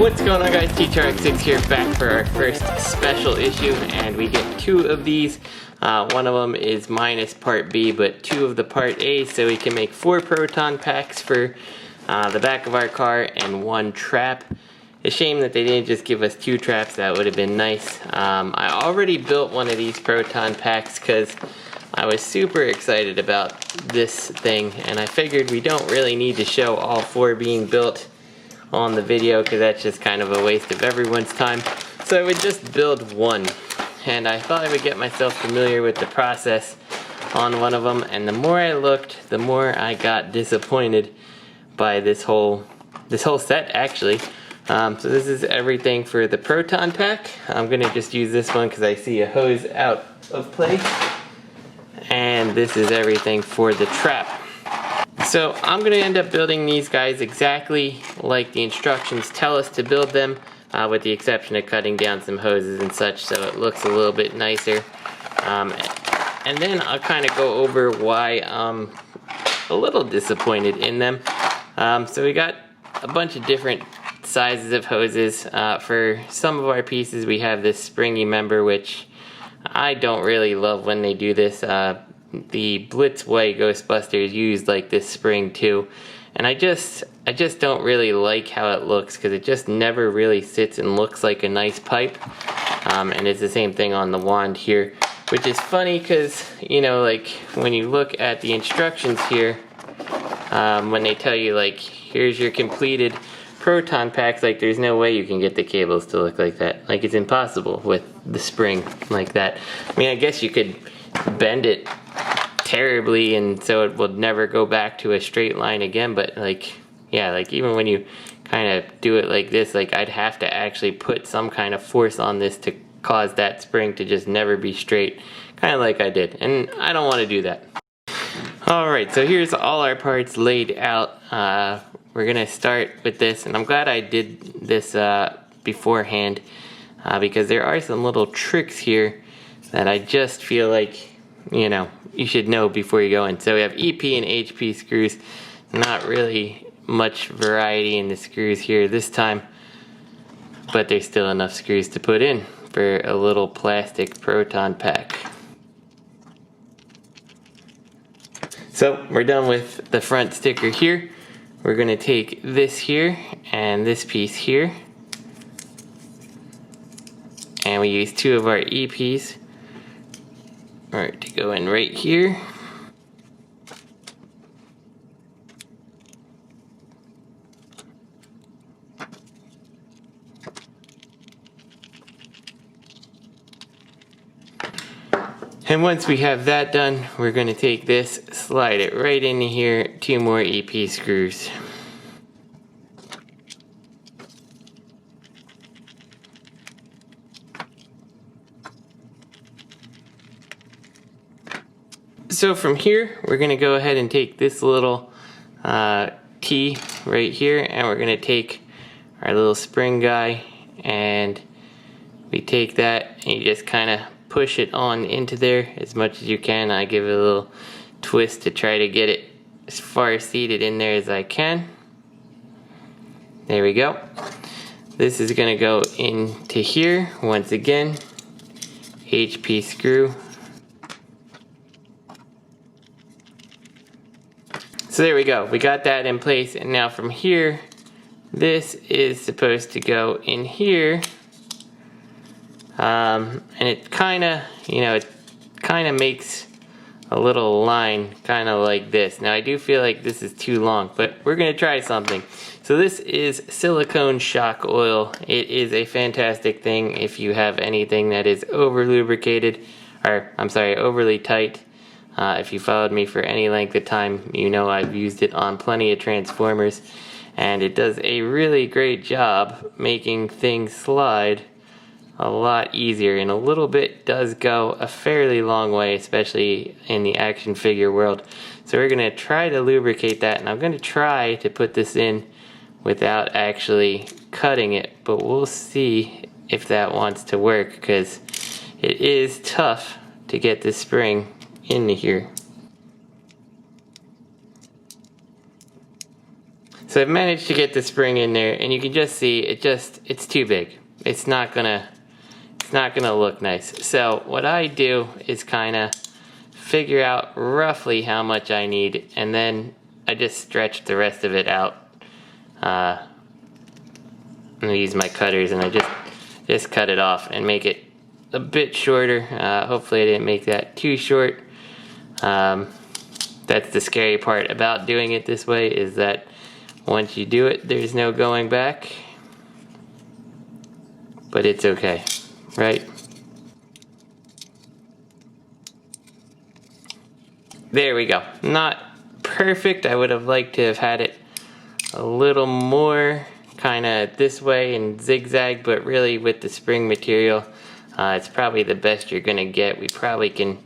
What's going on, guys? T2RX6 here, back for our first special issue, and we get 2 of these. One of them is minus part B, but 2 of the part A, so we can make 4 proton packs for the back of our car and 1 trap. A shame that they didn't just give us 2 traps. That would have been nice. I already built one of these proton packs because I was super excited about this thing, and I figured we don't really need to show all 4 being built on the video because that's just kind of a waste of everyone's time. So I would just build 1, and I thought I would get myself familiar with the process on one of them, and the more I looked, the more I got disappointed by this whole set, actually. So this is everything for the proton pack. I'm gonna just use this one because I see a hose out of place, and this is everything for the trap. So I'm going to end up building these guys exactly like the instructions tell us to build them, with the exception of cutting down some hoses and such so it looks a little bit nicer. And then I'll kind of go over why I'm a little disappointed in them. So we got a bunch of different sizes of hoses. For some of our pieces we have this springy member, which I don't really love when they do this. The Blitz White Ghostbusters used like this spring too, and I just don't really like how it looks because it just never really sits and looks like a nice pipe. And it's the same thing on the wand here, which is funny because, you know, like when you look at the instructions here, when they tell you like here's your completed proton packs, like there's no way you can get the cables to look like that. Like it's impossible with the spring like that. I mean, I guess you could bend it terribly and so it will never go back to a straight line again, but like, yeah, like even when you kind of do it like this, like I'd have to actually put some kind of force on this to cause that spring to just never be straight, kind of like I did, and I don't want to do that. Alright, so here's all our parts laid out. We're gonna start with this, and I'm glad I did this beforehand, because there are some little tricks here that I just feel like, you know, you should know before you go in. So we have EP and HP screws. Not really much variety in the screws here this time, but there's still enough screws to put in for a little plastic proton pack. So we're done with the front sticker here. We're gonna take this here and this piece here, and we use 2 of our EPs. Alright, to go in right here. And once we have that done, we're going to take this, slide it right in here, 2 more EP screws. So from here, we're going to go ahead and take this little T right here, and we're going to take our little spring guy, and we take that and you just kind of push it on into there as much as you can. I give it a little twist to try to get it as far seated in there as I can. There we go. This is going to go into here once again. HP screw. So there we go, we got that in place, and now from here, this is supposed to go in here, and it kind of, you know, it kind of makes a little line kind of like this. Now I do feel like this is too long, but we're going to try something. So this is silicone shock oil. It is a fantastic thing if you have anything that is over lubricated, or I'm sorry, overly tight. If you followed me for any length of time, you know I've used it on plenty of Transformers, and it does a really great job making things slide a lot easier, and a little bit does go a fairly long way, especially in the action figure world. So we're going to try to lubricate that, and I'm going to try to put this in without actually cutting it, but we'll see if that wants to work, because it is tough to get this spring into here. So I've managed to get the spring in there, and you can just see it's too big. It's not gonna look nice. So what I do is kind of figure out roughly how much I need, and then I just stretch the rest of it out. I'm gonna use my cutters, and I just cut it off and make it a bit shorter. Hopefully I didn't make that too short. That's the scary part about doing it this way, is that once you do it, there's no going back. But it's okay, right? There we go. Not perfect. I would have liked to have had it a little more kind of this way and zigzag, but really with the spring material, it's probably the best you're gonna get. We probably can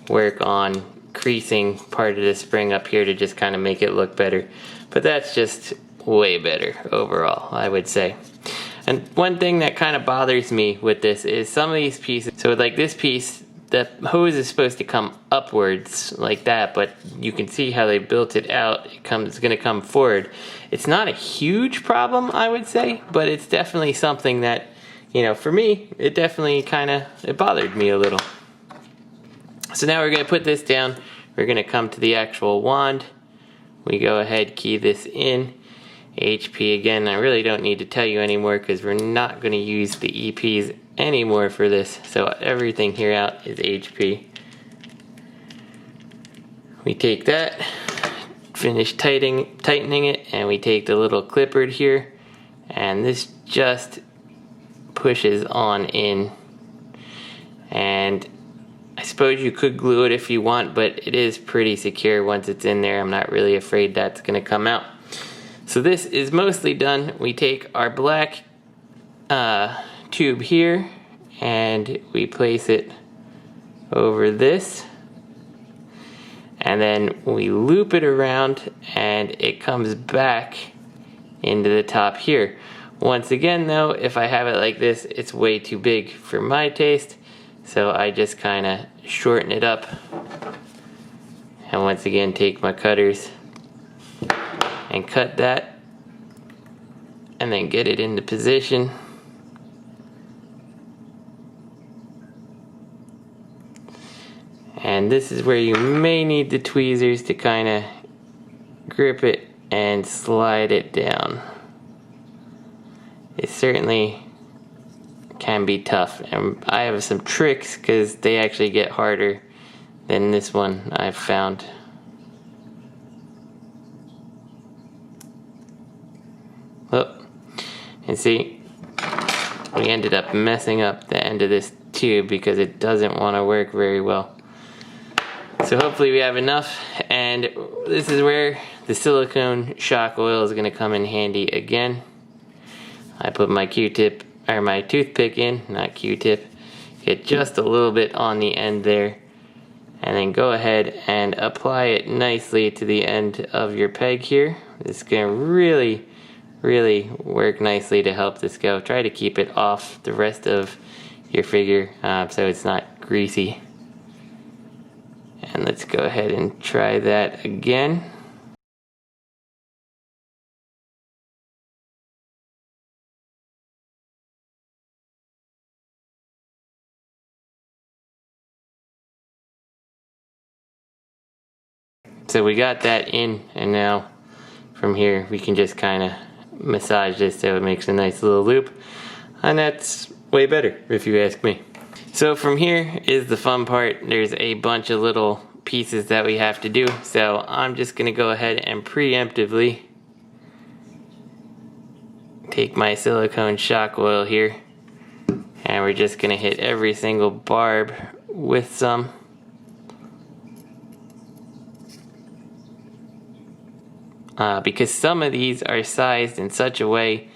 work on creasing part of the spring up here to just kind of make it look better. But that's just way better overall, I would say. And one thing that kind of bothers me with this is some of these pieces. So like this piece, the hose is supposed to come upwards like that, but you can see how they built it out. It's gonna come forward. It's not a huge problem, I would say, but it's definitely something that, you know, for me, it definitely it bothered me a little. So now we're gonna put this down. We're gonna come to the actual wand. We go ahead, key this in. HP again, I really don't need to tell you anymore because we're not gonna use the EPs anymore for this. So everything here out is HP. We take that, finish tightening it, and we take the little clipper here, and this just pushes on in. And I suppose you could glue it if you want, but it is pretty secure once it's in there. I'm not really afraid that's gonna come out. So this is mostly done. We take our black tube here and we place it over this, and then we loop it around and it comes back into the top here. Once again though, if I have it like this, it's way too big for my taste, so I just kind of shorten it up, and once again take my cutters and cut that, and then get it into position. And this is where you may need the tweezers to kind of grip it and slide it down. It certainly can be tough, and I have some tricks because they actually get harder than this one I've found. Oh, and see, we ended up messing up the end of this tube because it doesn't want to work very well. So hopefully we have enough, and this is where the silicone shock oil is going to come in handy again. I put my Q-tip, or my toothpick in, not Q-tip, get just a little bit on the end there, and then go ahead and apply it nicely to the end of your peg here. It's going to really work nicely to help this go. Try to keep it off the rest of your figure so it's not greasy. And let's go ahead and try that again. So we got that in, and now from here we can just kind of massage this so it makes a nice little loop, and that's way better if you ask me. So from here is the fun part. There's a bunch of little pieces that we have to do, so I'm just gonna go ahead and preemptively take my silicone shock oil here, and we're just gonna hit every single barb with some. Because some of these are sized in such a way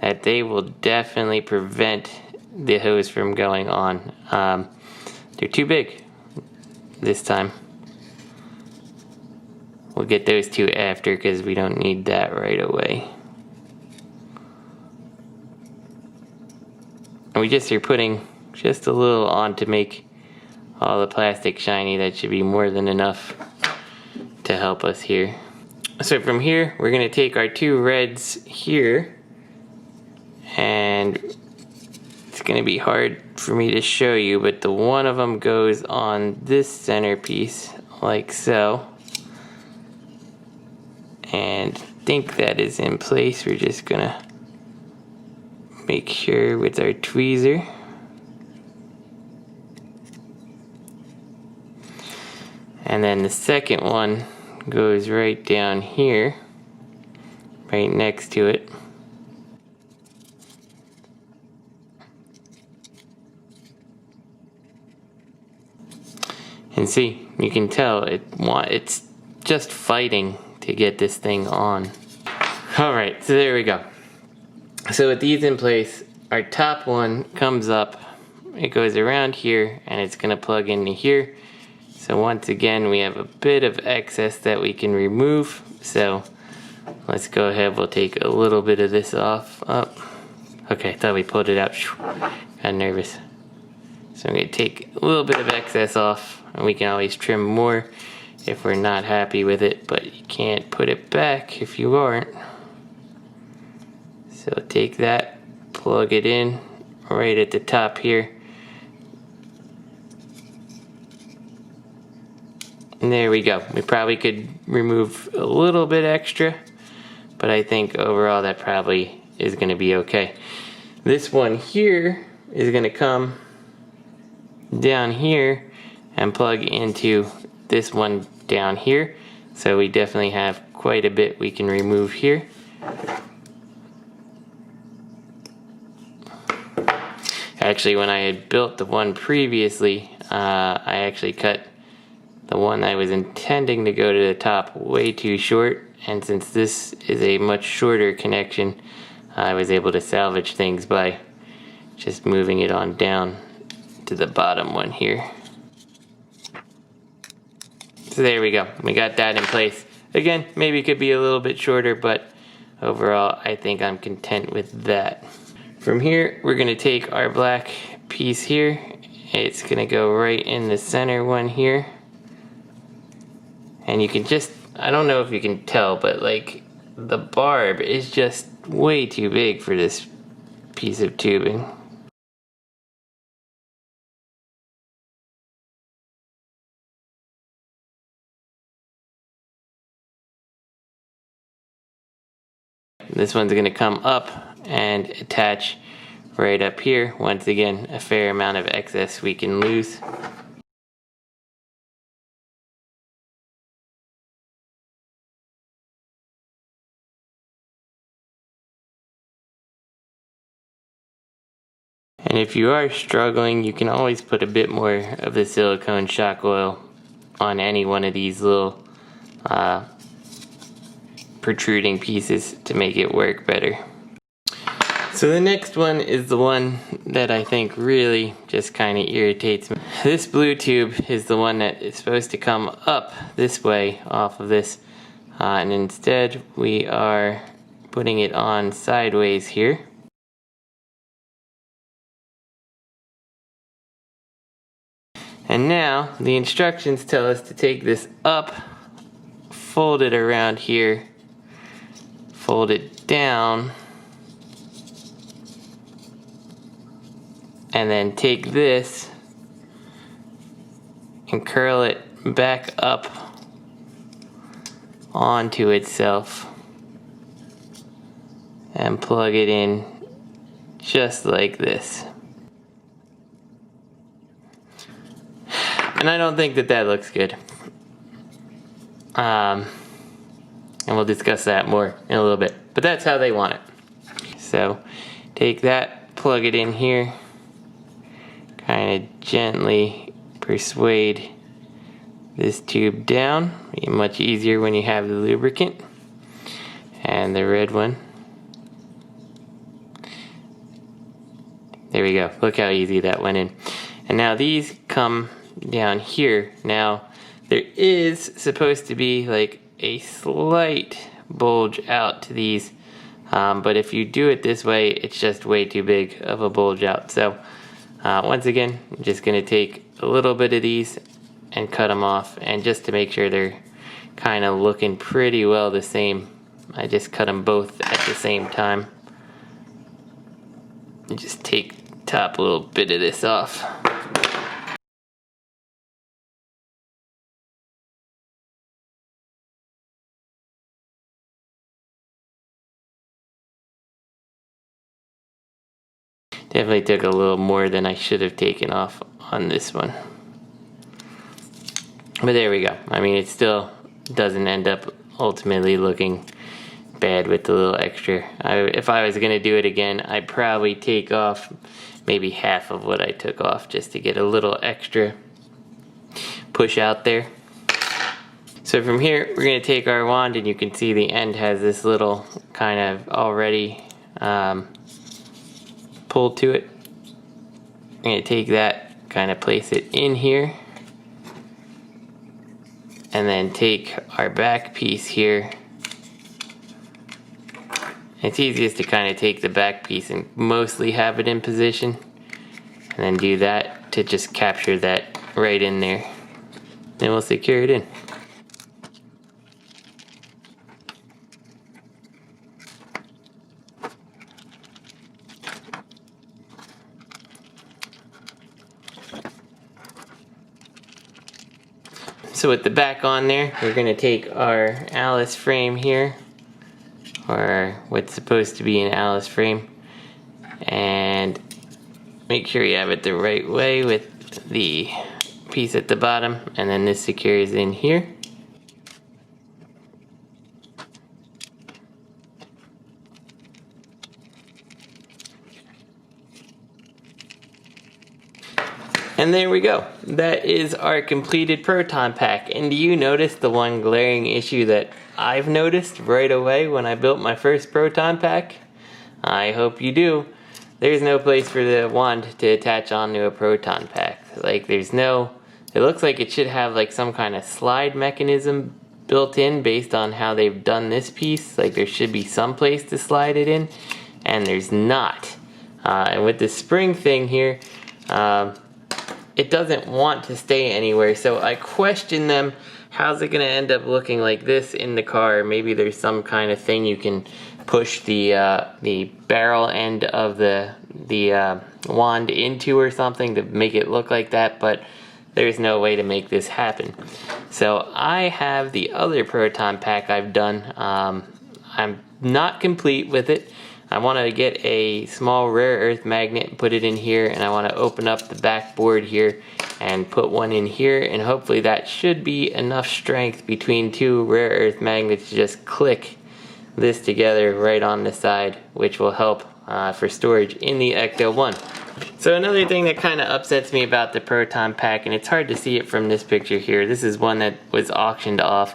that they will definitely prevent the hose from going on. They're too big this time. We'll get those two after because we don't need that right away. And we just are putting just a little on to make all the plastic shiny. That should be more than enough to help us here. So from here, we're going to take our two reds here, and it's going to be hard for me to show you, but the one of them goes on this centerpiece like so. And I think that is in place. We're just going to make sure with our tweezer. And then the second one goes right down here, right next to it. And see, you can tell it's just fighting to get this thing on. Alright, so there we go. So with these in place, our top one comes up, it goes around here, and it's going to plug into here. So once again, we have a bit of excess that we can remove. So let's go ahead, we'll take a little bit of this off. Okay, I thought we pulled it out. Got nervous. So I'm going to take a little bit of excess off, and we can always trim more if we're not happy with it, but you can't put it back if you aren't. So take that, plug it in right at the top here. And there we go. We probably could remove a little bit extra, but I think overall that probably is going to be okay. This one here is going to come down here and plug into this one down here. So we definitely have quite a bit we can remove here. Actually, when I had built the one previously, I actually cut the one I was intending to go to the top way too short, and since this is a much shorter connection, I was able to salvage things by just moving it on down to the bottom one here. So there we go, we got that in place. Again, maybe it could be a little bit shorter, but overall I think I'm content with that. From here, we're going to take our black piece here, it's going to go right in the center one here. And you can just, I don't know if you can tell, but like the barb is just way too big for this piece of tubing. This one's going to come up and attach right up here. Once again, a fair amount of excess we can lose. And if you are struggling, you can always put a bit more of the silicone shock oil on any one of these little protruding pieces to make it work better. So the next one is the one that I think really just kind of irritates me. This blue tube is the one that is supposed to come up this way off of this, and instead we are putting it on sideways here. And now the instructions tell us to take this up, fold it around here, fold it down, and then take this and curl it back up onto itself and plug it in just like this. And I don't think that that looks good. And we'll discuss that more in a little bit. But that's how they want it. So take that, plug it in here, kind of gently persuade this tube down. Be much easier when you have the lubricant. And the red one. There we go. Look how easy that went in. And now these come down here. Now there is supposed to be like a slight bulge out to these, but if you do it this way, it's just way too big of a bulge out. So once again, I'm just going to take a little bit of these and cut them off, and just to make sure they're kind of looking pretty well the same. I just cut them both at the same time. And just take the top little bit of this off. Definitely took a little more than I should have taken off on this one. But there we go. I mean, it still doesn't end up ultimately looking bad with the little extra. If I was going to do it again, I'd probably take off maybe half of what I took off just to get a little extra push out there. So from here, we're going to take our wand, and you can see the end has this little kind of already pull to it. I'm going to take that, kind of place it in here, and then take our back piece here. It's easiest to kind of take the back piece and mostly have it in position, and then do that to just capture that right in there. Then we'll secure it in. So with the back on there, we're going to take our Alice frame here, or what's supposed to be an Alice frame, and make sure you have it the right way with the piece at the bottom, and then this secures in here. And there we go. That is our completed proton pack. And do you notice the one glaring issue that I've noticed right away when I built my first proton pack? I hope you do. There's no place for the wand to attach onto a proton pack. Like, there's no... It looks like it should have like some kind of slide mechanism built in based on how they've done this piece. Like, there should be some place to slide it in, and there's not. And with the spring thing here, it doesn't want to stay anywhere, so I question them. How's it going to end up looking like this in the car? Maybe there's some kind of thing you can push the barrel end of the wand into or something to make it look like that, but there's no way to make this happen. So I have the other proton pack I've done. I'm not complete with it. I want to get a small rare earth magnet and put it in here, and I want to open up the backboard here and put one in here, and hopefully that should be enough strength between two rare earth magnets to just click this together right on the side, which will help for storage in the Ecto-1. So another thing that kind of upsets me about the proton pack, and it's hard to see it from this picture here, this is one that was auctioned off,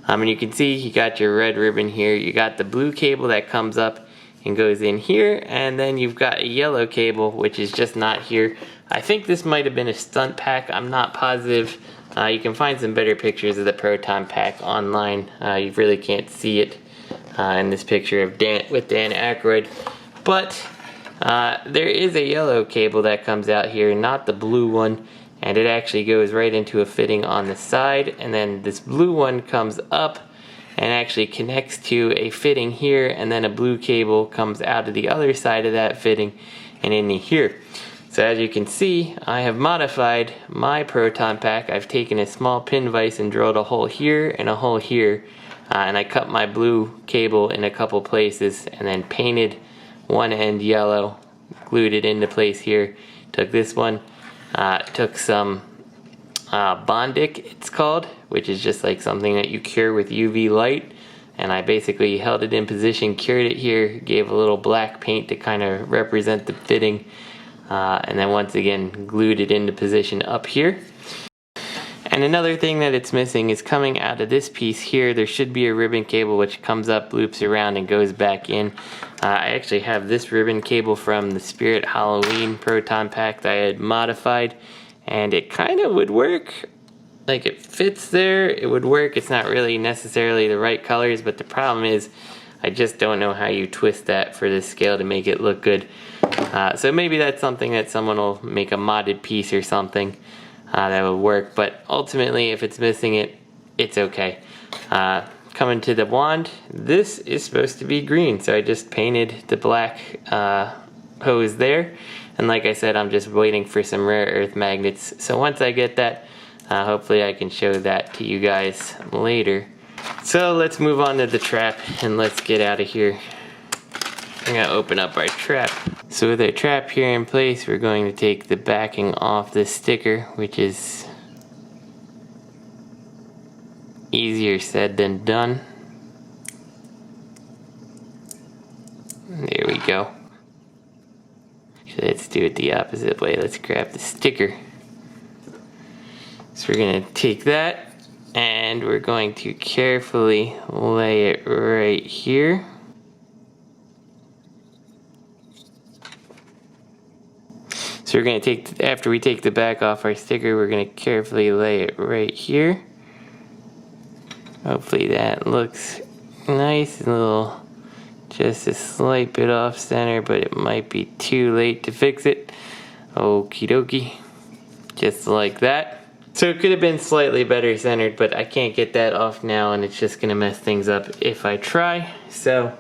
and you can see you got your red ribbon here, you got the blue cable that comes up and goes in here, and then you've got a yellow cable which is just not here. I think this might have been a stunt pack, I'm not positive. You can find some better pictures of the proton pack online. You really can't see it in this picture of with Dan Aykroyd, but there is a yellow cable that comes out here, not the blue one, and it actually goes right into a fitting on the side, and then this blue one comes up and actually connects to a fitting here, and then a blue cable comes out of the other side of that fitting and into here. So as you can see, I have modified my proton pack. I've taken a small pin vise and drilled a hole here and a hole here, and I cut my blue cable in a couple places and then painted one end yellow, glued it into place here. Took this one, took some Bondic, it's called, which is just like something that you cure with UV light, and I basically held it in position, cured it here, gave a little black paint to kind of represent the fitting, and then once again glued it into position up here. And another thing that it's missing is coming out of this piece here, there should be a ribbon cable which comes up, loops around, and goes back in. I actually have this ribbon cable from the Spirit Halloween proton pack that I had modified, and it kind of would work. Like, it fits there, it would work. It's not really necessarily the right colors, but the problem is I just don't know how you twist that for this scale to make it look good. So maybe that's something that someone will make a modded piece or something that would work, but ultimately if it's missing it, it's okay. Coming to the wand, this is supposed to be green, so I just painted the black hose there. And like I said, I'm just waiting for some rare earth magnets. So once I get that, hopefully I can show that to you guys later. So let's move on to the trap and let's get out of here. I'm gonna open up our trap. So with our trap here in place, we're going to take the backing off this sticker, which is easier said than done. There we go. Let's do it the opposite way. Let's grab the sticker. So we're gonna take that and we're going to carefully lay it right here. So we're gonna take, after we take the back off our sticker, we're gonna carefully lay it right here. Hopefully that looks nice, a little, just a slight bit off center, but it might be too late to fix it. Okie dokie, just like that. So it could have been slightly better centered, but I can't get that off now and it's just gonna mess things up if I try. So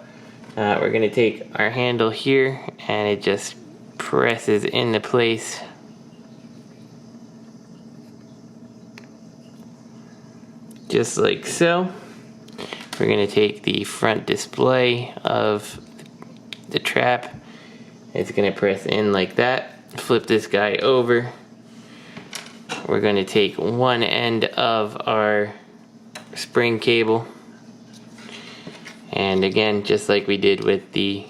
we're gonna take our handle here and it just presses into place. Just like so. We're going to take the front display of the trap. It's going to press in like that. Flip this guy over. We're going to take one end of our spring cable. And again, just like we did with the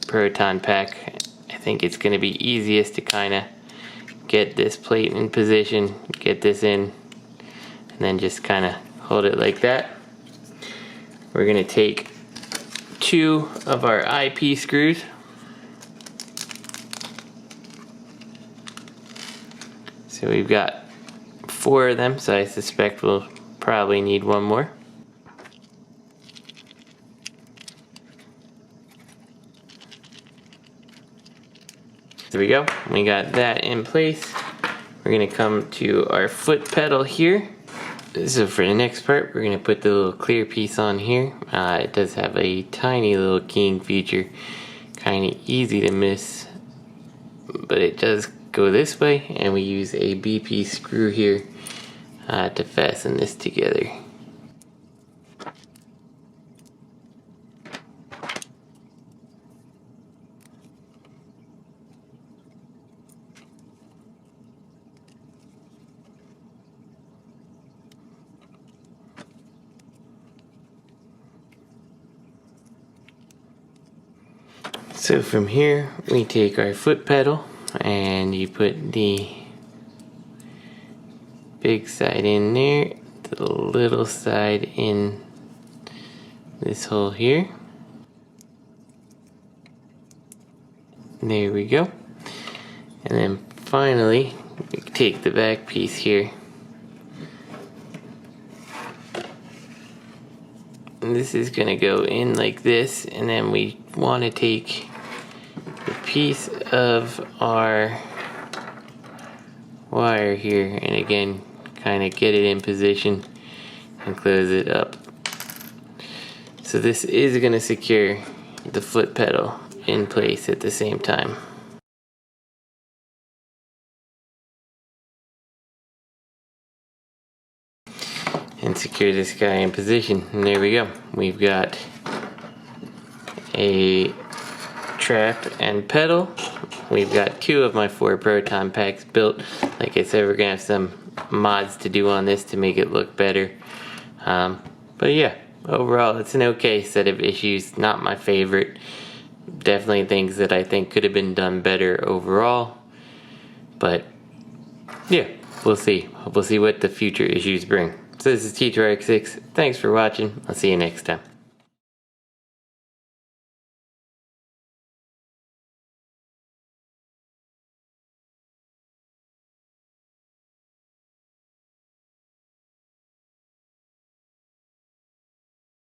proton pack, I think it's going to be easiest to kind of get this plate in position, get this in, and then just kind of hold it like that. We're going to take 2 of our IP screws. So we've got 4 of them, so I suspect we'll probably need 1 more. There we go. We got that in place. We're going to come to our foot pedal here. So for the next part, we're going to put the little clear piece on here. It does have a tiny little keying feature, kind of easy to miss, but it does go this way, and we use a BP screw here to fasten this together. So from here, we take our foot pedal and you put the big side in there, the little side in this hole here. There we go. And then finally, we take the back piece here. And this is going to go in like this, and then we want to take the piece of our wire here and again kind of get it in position and close it up. So this is going to secure the foot pedal in place at the same time. And secure this guy in position, and there we go. We've got a trap and pedal. We've got 2 of my 4 proton packs built. Like I said, we're gonna have some mods to do on this to make it look better. But yeah, overall it's an okay set of issues. Not my favorite. Definitely things that I think could have been done better overall. But yeah, we'll see. We'll see what the future issues bring. So this is T2RX6. Thanks for watching. I'll see you next time.